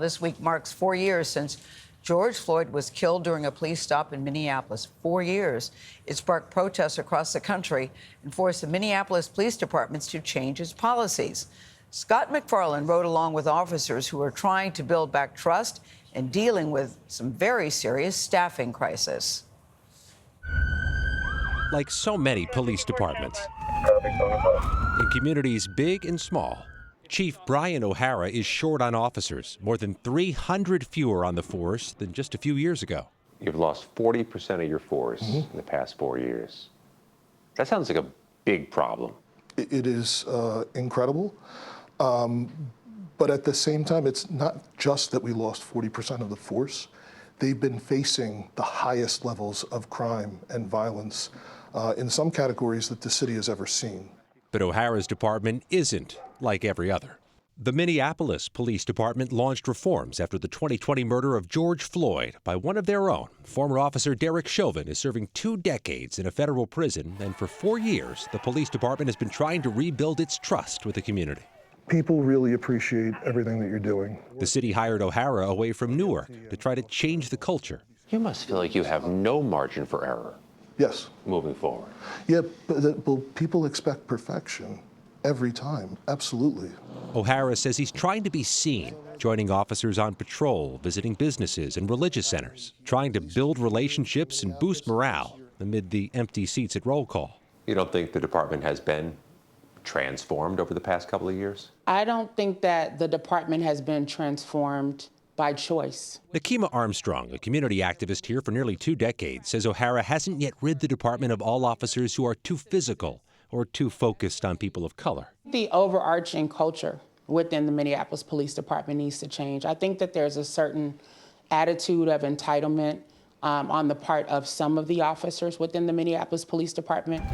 this week marks 4 years since George Floyd was killed during a police stop in Minneapolis. 4 years. It sparked protests across the country and forced the Minneapolis Police Department to change its policies. Scott McFarland rode along with officers who are trying to build back trust and dealing with some very serious staffing crisis. Like so many police departments, in communities big and small, Chief Brian O'Hara is short on officers, more than 300 fewer on the force than just a few years ago. You've lost 40% of your force in the past 4 years. That sounds like a big problem. It is incredible, but at the same time, it's not just that we lost 40% of the force. They've been facing the highest levels of crime and violence in some categories that the city has ever seen. But O'Hara's department isn't like every other. The Minneapolis Police Department launched reforms after the 2020 murder of George Floyd by one of their own. Former officer Derek Chauvin is serving 2 decades in a federal prison, and for 4 years, the police department has been trying to rebuild its trust with the community. People really appreciate everything that you're doing. The city hired O'Hara away from Newark to try to change the culture. You must feel like you have no margin for error. Yes. Moving forward. Yeah, but people expect perfection every time. Absolutely. O'Hara says he's trying to be seen, joining officers on patrol, visiting businesses and religious centers, trying to build relationships and boost morale amid the empty seats at roll call. You don't think the department has been transformed over the past couple of years? I don't think that the department has been transformed by choice. Nakima Armstrong, a community activist here for nearly 2 decades, says O'Hara hasn't yet rid the department of all officers who are too physical or too focused on people of color. The overarching culture within the Minneapolis Police Department needs to change. I think that there's a certain attitude of entitlement on the part of some of the officers within the Minneapolis Police Department.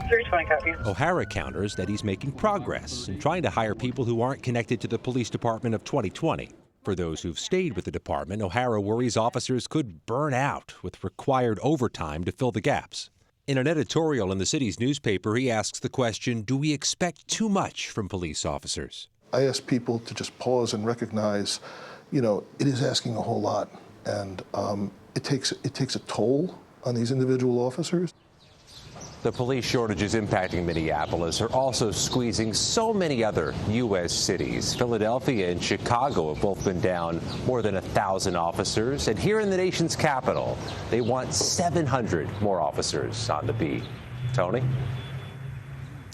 O'Hara counters that he's making progress and trying to hire people who aren't connected to the police department of 2020. For those who've stayed with the department, O'Hara worries officers could burn out with required overtime to fill the gaps. In an editorial in the city's newspaper, he asks the question, do we expect too much from police officers? I ask people to just pause and recognize, it is asking a whole lot, and it takes a toll on these individual officers. The police shortages impacting Minneapolis are also squeezing so many other U.S. cities. Philadelphia and Chicago have both been down more than 1,000 officers. And here in the nation's capital, they want 700 more officers on the beat. Tony?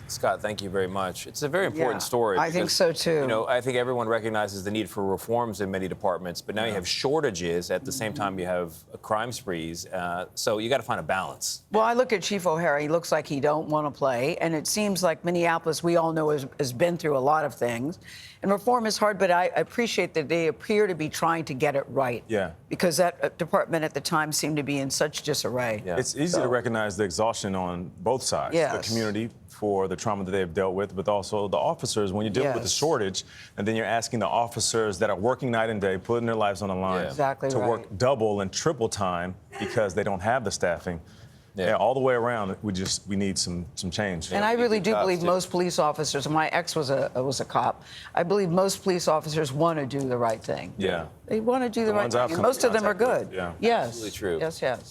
Scott, thank you very much. It's a very important story. I think so, too. I think everyone recognizes the need for reforms in many departments, but now you have shortages. At the same time, you have crime sprees. So you got to find a balance. Well, I look at Chief O'Hara. He looks like he don't want to play. And it seems like Minneapolis, we all know, has been through a lot of things. And reform is hard, but I appreciate that they appear to be trying to get it right. Yeah. Because that department at the time seemed to be in such disarray. Yeah. It's easy to recognize the exhaustion on both sides. Yes. The community for the trauma that they've dealt with, but also the officers when you're dealing with the shortage, and then you're asking the officers that are working night and day, putting their lives on the line, to work double and triple time because they don't have the staffing. Yeah, all the way around, we need some change. And I really do believe most police officers, my ex was a cop, I believe most police officers want to do the right thing. Yeah. They want to do the right thing. And most of them are good. Yeah. Yes. Absolutely true. Yes, yes.